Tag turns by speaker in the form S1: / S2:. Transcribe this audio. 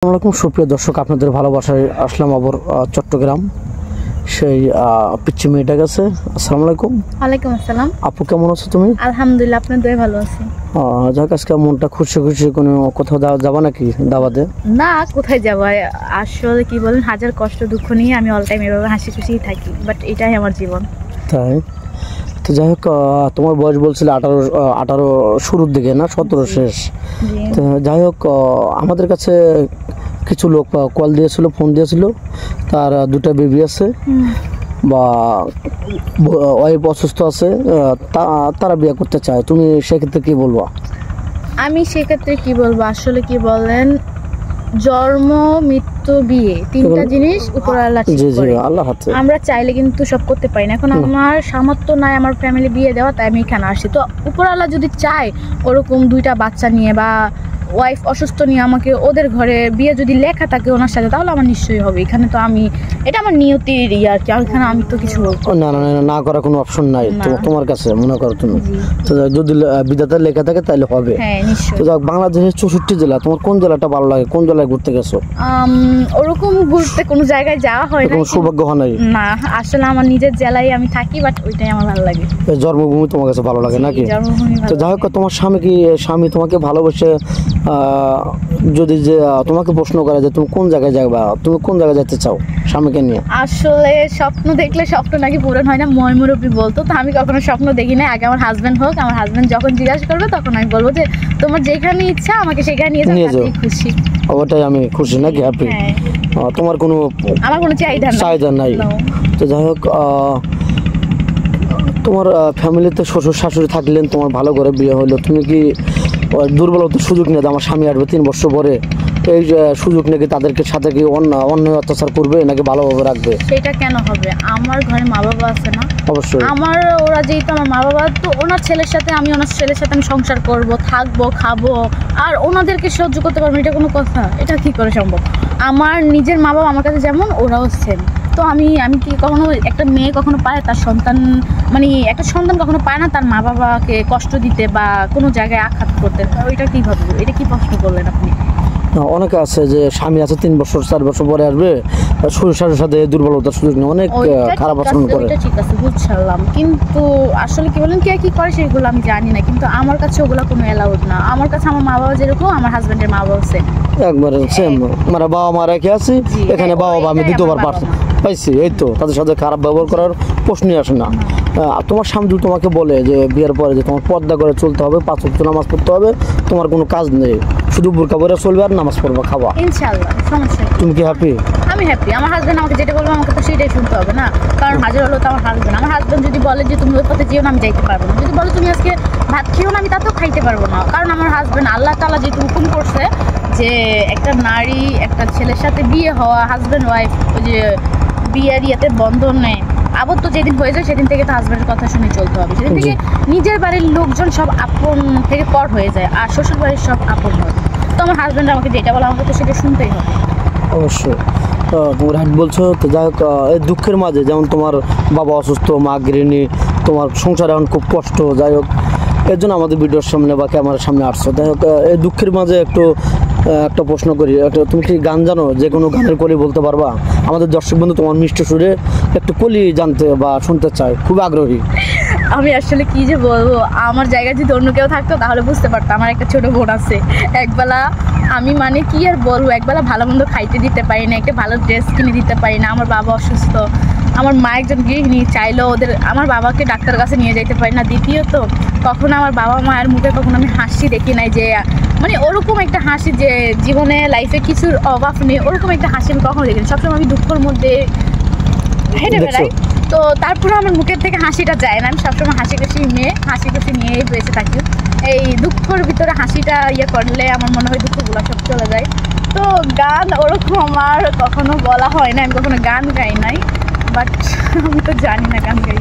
S1: আসসালামু সুপ্রিয় দর্শক, আপনাদের ভালোবাসায় আসলাম আবার চট্টগ্রাম সেই পিচ্চি মেয়েটার কাছে। আসসালামু আলাইকুম।
S2: ওয়ালাইকুম আসসালাম।
S1: আপু কেমন আছো তুমি?
S2: আলহামদুলিল্লাহ, আপনার দয়ে ভালো আছি।
S1: যাক, আজকে মনটা খুশি খুশি, কোনো কোথাও যাবা নাকি দাওয়াতে?
S2: না, কোথায় যাবো? আসলে কি বলেন, হাজার কষ্ট দুঃখ নিয়ে আমি অল টাইম এভাবে হাসি খুশিই থাকি, বাট এটাই আমার জীবন।
S1: তাই তো যাই হোক, তোমার বয়স বলছিল 18 শুরুর দিকে না, 17 শেষ। তো যাই হোক, আমাদের কাছে কিছু লোক কল দিয়েছিল, ফোন দিয়েছিল, তার দুটা বেবি আছে বা ওয়াইফ অসুস্থ আছে, তারা বিয়ে করতে চায়। তুমি সেক্ষেত্রে কি বলবো?
S2: আমি সেক্ষেত্রে কি বলবো, আসলে কি বলেন, জন্ম মৃত্যু বিয়ে তিনটা জিনিস উপরওয়ালা ঠিক করে। আমরা চাইলে কিন্তু সব করতে পারি না। এখন আমার সামর্থ্য নাই আমার ফ্যামিলি বিয়ে দেওয়া, তাই আমি এখানে আসছি। তো উপরওয়ালা যদি চায় ওরকম দুইটা বাচ্চা নিয়ে বা ওয়াইফ অসুস্থ নিয়ে আমাকে ওদের ঘরে বিয়ে যদি লেখা থাকে ওনার সাথে, তাহলে আমার নিশ্চয়ই হবে। এখানে তো আমি, এটা আমার নিয়তির আর কি, এখানে আমি তো কিছু
S1: না না না না করার কোনো অপশন নাই তোমার কাছে, মনে করো তুমি। তো যদি বিধাতা লেখা থাকে তাহলে হবে।
S2: হ্যাঁ নিশ্চয়ই।
S1: তো বাংলাদেশের 64 জেলা, তোমার কোন জেলাটা ভালো লাগে? কোন জেলায় ঘুরতে গেছো?
S2: ওরকম ঘুরতে কোনো জায়গায় যাওয়া হয় না,
S1: কোনো সৌভাগ্য হয় নাই?
S2: না, আসলে আমার নিজের জেলায় আমি থাকি, বাট ওইটাই আমার ভালো লাগে।
S1: জন্মভূমি তোমার কাছে ভালো লাগে নাকি? তো যাই হোক, তোমার স্বামী তোমাকে ভালোবেসে যদি যে তোমাকে প্রশ্ন করে যে তুমি কোন জায়গায় যাবা, তুমি কোন জায়গায় যেতে চাও স্বামীকে নিয়ে?
S2: আসলে স্বপ্ন দেখলে স্বপ্ন নাকি পূরণ হয় না, মই মুরব্বী বলতো। তো আমি কখনো স্বপ্ন দেখি না। আগে আমার হাজবেন্ড হোক, আমার হাজবেন্ড যখন জিজ্ঞাসা করবে তখন আমি বলবো যে তোমার যেখানে ইচ্ছা আমাকে সেখানে নিয়ে যাও, খুশি।
S1: ওটাই আমি খুশি নাকি, হ্যাপি? তোমার কোনো, আমার কোনো চাহিদা নাই। তো যাই হোক, তোমার ফ্যামিলিতে শ্বশুর শাশুড়ি থাকলেন, তোমার ভালো করে বিয়ে হলো, তুমি কি দুর্বলতার সুযোগ নিয়ে আমার স্বামী আসবে 3 বছর পরে, এই সুযোগ নাকি তাদেরকে সাথে কি অন্যায় অত্যাচার করবে নাকি ভালোভাবে রাখবে?
S2: সেটা কেন হবে? আমার ঘরে মা বাবা আছে না?
S1: অবশ্যই।
S2: আমার ওরা যেহেতু আমার মা বাবা, তো ওনার ছেলের সাথে আমি সংসার করব, থাকবো, খাবো, আর ওনাদেরকে সহ্য করতে পারবো, এটা কোনো কথা? এটা কি করে সম্ভব? আমার নিজের মা বাবা আমার কাছে যেমন, ওরাও সেম। তো আমি কি কখনো, একটা মেয়ে কখনো পায় তার সন্তান, মানে একটা সন্তান কখনো পায় না তার মা বাবাকে কষ্ট দিতে বা কোনো জায়গায় আঘাত করতে? ওইটা কীভাবে, এটা কি প্রশ্ন করলেন আপনি?
S1: অনেকে আছে যে স্বামী আছে 3 বছর 4 বছর পরে আসবে, শ্বশুর শাশুড়ির সাথে দুর্বলতার সুযোগ নিয়ে অনেক খারাপ আচরণ করে।
S2: ঠিক আছে, বুঝলাম, কিন্তু আসলে কি বলেন, কে কি করে সেগুলো আমি জানি না, কিন্তু আমার কাছে ওগুলো কোনো অ্যালাউড না। আমার কাছে আমার মা বাবা যেরকম, আমার হাজবেন্ডের মা বাবা সেম, একবারে
S1: সেম। মানে বাবা মা রেখে আছি এখানে, বাবা আমি দ্বিতীয়বার পাইছি, এই তো তাদের সাথে খারাপ ব্যবহার করার প্রশ্নই আসে না। তোমার স্বামী তোমাকে বলে যে বিয়ের পরে যে তোমার পর্দা করে চলতে হবে, 5 ওয়াক্ত নামাজ পড়তে হবে, তোমার কোনো কাজ নেই, শুধু বোরকা পরে চলবে আর নামাজ পড়বা, খাওয়া,
S2: ইনশাআল্লাহ, সমস্যা নেই।
S1: তুমি কি হ্যাপি?
S2: আমি হ্যাপি। আমার হাজবেন্ড আমাকে যেটা বলবে আমাকে তো সেটাই শুনতে হবে না, কারণ হাজার হলো তো আমার হাজবেন্ড। আমার হাজবেন্ড যদি বলে যে তুমি ওই পথে যেও না, আমি যাইতে পারবো না। যদি বলে তুমি আজকে ভাত খেও না, আমি তাতেও খাইতে পারবো না, কারণ আমার হাজবেন্ড, আল্লাহ তাআলা যেহেতু হুকুম করছে যে একটা নারী একটা ছেলের সাথে বিয়ে হওয়া, হাজবেন্ড ওয়াইফ, ওই যে বিয়ের ইয়েতে বন্ধনে আবদ্ধ যেদিন হয়ে যায় সেদিন থেকে তো হাজবেন্ডের কথা শুনে চলতে হবে। সেদিন থেকে নিজের বাড়ির লোকজন সব আপন থেকে পর হয়ে যায়, আর শ্বশুর বাড়ির সব আপন হয়। তো আমার হাজবেন্ড আমাকে যেটা বলে আমাকে তো সেটা শুনতেই হবে।
S1: অবশ্যই, তুমি রাইট বলছো। তো যাই হোক, এই দুঃখের মাঝে, যেমন তোমার বাবা অসুস্থ, মা গৃহিণী, তোমার সংসারে এখন খুব কষ্ট, যাই হোক এর জন্য আমাদের ভিডিওর সামনে বা ক্যামেরার সামনে আসছো। যাই হোক, এই দুঃখের মাঝে একটা প্রশ্ন করি, তুমি কি গান জানো? যে কোনো গানের কলি বলতে পারবা? আমাদের দর্শক বন্ধু তোমার মিষ্টি সুরে একটু কলি জানতে বা শুনতে চায়, খুব আগ্রহী।
S2: আমি আসলে কি যে বলবো, আমার জায়গায় যদি অন্য কেউ থাকতো তাহলে বুঝতে পারতাম। আমার একটা ছোট বোন আছে, একবেলা আমি, মানে কি আর বলবো, একবেলা ভালো মন্দ খাইতে দিতে পারি না, একটা ভালো ড্রেস কিনে দিতে পারি না। আমার বাবা অসুস্থ, আমার মা একজন গৃহিণী, চাইলেও আমার বাবাকে ডাক্তার কাছে নিয়ে যেতে পারি না। দ্বিতীয়ত, কখনো আমার বাবা মায়ের মুখে কখনো আমি হাসি দেখি নাই, যে মানে ওরকম একটা হাসি যে জীবনে লাইফে কিছুর অভাব নেই, ওরকম একটা হাসি আমি কখনো দেখিনি। সবসময় আমি দুঃখের মধ্যে হেঁটে বেড়াই, তো তারপরে আমার মুখের থেকে হাসিটা যায় না। আমি সবসময় হাসি খুশি নিয়েই বেঁচে থাকি। এই দুঃখের ভিতরে হাসিটা করলে আমার মনে হয় দুঃখগুলো সব চলে যায়। তো গান ওরকম আমার কখনো বলা হয় না, আমি কখনো গান গাই নাই, বাট আমি তো জানি না গান গাই।